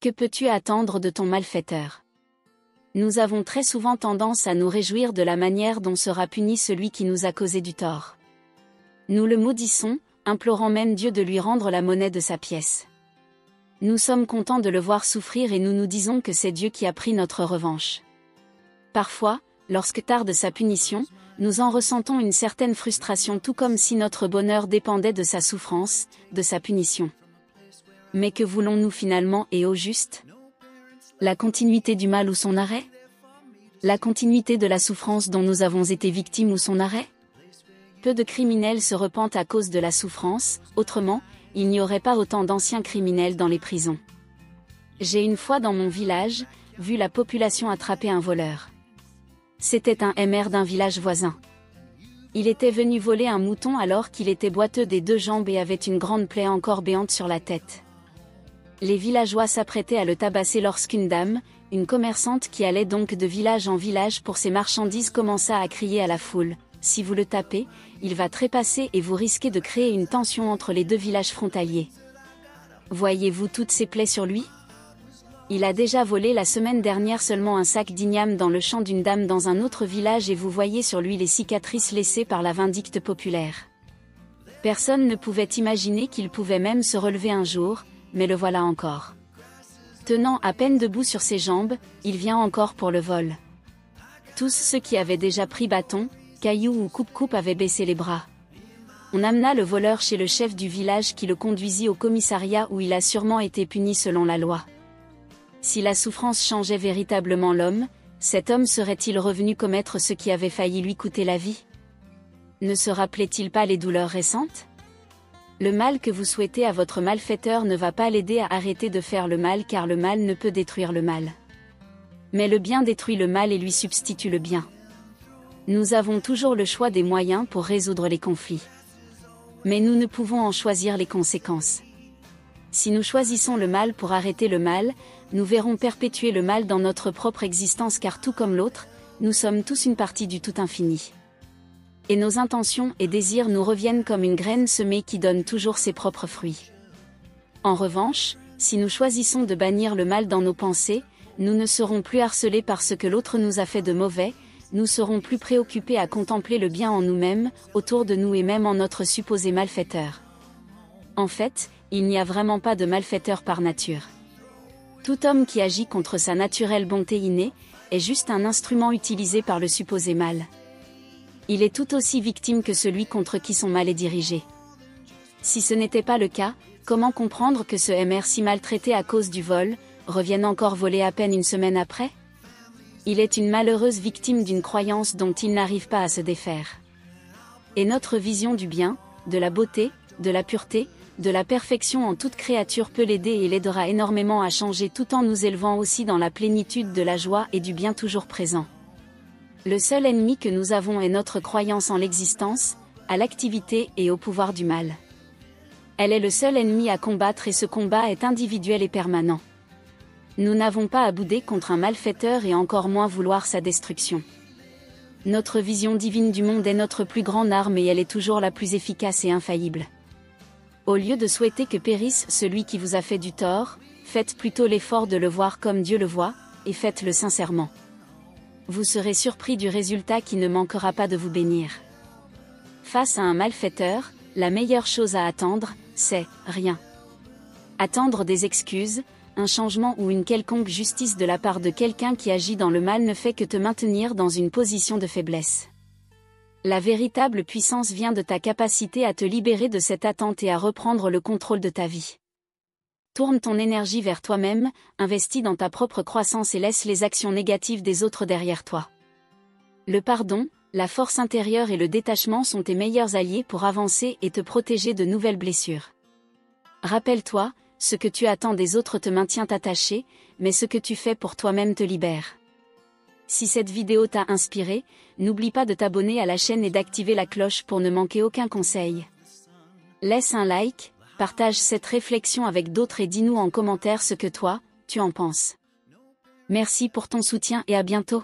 Que peux-tu attendre de ton malfaiteur? Nous avons très souvent tendance à nous réjouir de la manière dont sera puni celui qui nous a causé du tort. Nous le maudissons, implorant même Dieu de lui rendre la monnaie de sa pièce. Nous sommes contents de le voir souffrir et nous nous disons que c'est Dieu qui a pris notre revanche. Parfois, lorsque tarde sa punition, nous en ressentons une certaine frustration, tout comme si notre bonheur dépendait de sa souffrance, de sa punition. Mais que voulons-nous finalement et au juste? La continuité du mal ou son arrêt? La continuité de la souffrance dont nous avons été victimes ou son arrêt? Peu de criminels se repentent à cause de la souffrance, autrement, il n'y aurait pas autant d'anciens criminels dans les prisons. J'ai une fois dans mon village, vu la population attraper un voleur. C'était un MR d'un village voisin. Il était venu voler un mouton alors qu'il était boiteux des 2 jambes et avait une grande plaie encore béante sur la tête. Les villageois s'apprêtaient à le tabasser lorsqu'une dame, une commerçante qui allait donc de village en village pour ses marchandises, commença à crier à la foule: « Si vous le tapez, il va trépasser et vous risquez de créer une tension entre les 2 villages frontaliers. Voyez-vous toutes ces plaies sur lui? Il a déjà volé la semaine dernière seulement un sac d'igname dans le champ d'une dame dans un autre village et vous voyez sur lui les cicatrices laissées par la vindicte populaire. » Personne ne pouvait imaginer qu'il pouvait même se relever un jour, mais le voilà encore. Tenant à peine debout sur ses jambes, il vient encore pour le vol. Tous ceux qui avaient déjà pris bâton, caillou ou coupe-coupe avaient baissé les bras. On amena le voleur chez le chef du village qui le conduisit au commissariat où il a sûrement été puni selon la loi. Si la souffrance changeait véritablement l'homme, cet homme serait-il revenu commettre ce qui avait failli lui coûter la vie? Ne se rappelait-il pas les douleurs récentes? Le mal que vous souhaitez à votre malfaiteur ne va pas l'aider à arrêter de faire le mal, car le mal ne peut détruire le mal. Mais le bien détruit le mal et lui substitue le bien. Nous avons toujours le choix des moyens pour résoudre les conflits. Mais nous ne pouvons en choisir les conséquences. Si nous choisissons le mal pour arrêter le mal, nous verrons perpétuer le mal dans notre propre existence, car tout comme l'autre, nous sommes tous une partie du tout infini. Et nos intentions et désirs nous reviennent comme une graine semée qui donne toujours ses propres fruits. En revanche, si nous choisissons de bannir le mal dans nos pensées, nous ne serons plus harcelés par ce que l'autre nous a fait de mauvais, nous serons plus préoccupés à contempler le bien en nous-mêmes, autour de nous et même en notre supposé malfaiteur. En fait, il n'y a vraiment pas de malfaiteur par nature. Tout homme qui agit contre sa naturelle bonté innée, est juste un instrument utilisé par le supposé mal. Il est tout aussi victime que celui contre qui son mal est dirigé. Si ce n'était pas le cas, comment comprendre que ce MR si maltraité à cause du vol, revienne encore voler à peine une semaine après? Il est une malheureuse victime d'une croyance dont il n'arrive pas à se défaire. Et notre vision du bien, de la beauté, de la pureté, de la perfection en toute créature peut l'aider et l'aidera énormément à changer, tout en nous élevant aussi dans la plénitude de la joie et du bien toujours présent. Le seul ennemi que nous avons est notre croyance en l'existence, à l'activité et au pouvoir du mal. Elle est le seul ennemi à combattre et ce combat est individuel et permanent. Nous n'avons pas à bouder contre un malfaiteur et encore moins vouloir sa destruction. Notre vision divine du monde est notre plus grande arme et elle est toujours la plus efficace et infaillible. Au lieu de souhaiter que périsse celui qui vous a fait du tort, faites plutôt l'effort de le voir comme Dieu le voit, et faites-le sincèrement. Vous serez surpris du résultat qui ne manquera pas de vous bénir. Face à un malfaiteur, la meilleure chose à attendre, c'est rien. Attendre des excuses, un changement ou une quelconque justice de la part de quelqu'un qui agit dans le mal ne fait que te maintenir dans une position de faiblesse. La véritable puissance vient de ta capacité à te libérer de cette attente et à reprendre le contrôle de ta vie. Tourne ton énergie vers toi-même, investis dans ta propre croissance et laisse les actions négatives des autres derrière toi. Le pardon, la force intérieure et le détachement sont tes meilleurs alliés pour avancer et te protéger de nouvelles blessures. Rappelle-toi, ce que tu attends des autres te maintient attaché, mais ce que tu fais pour toi-même te libère. Si cette vidéo t'a inspiré, n'oublie pas de t'abonner à la chaîne et d'activer la cloche pour ne manquer aucun conseil. Laisse un like, partage cette réflexion avec d'autres et dis-nous en commentaire ce que toi, tu en penses. Merci pour ton soutien et à bientôt.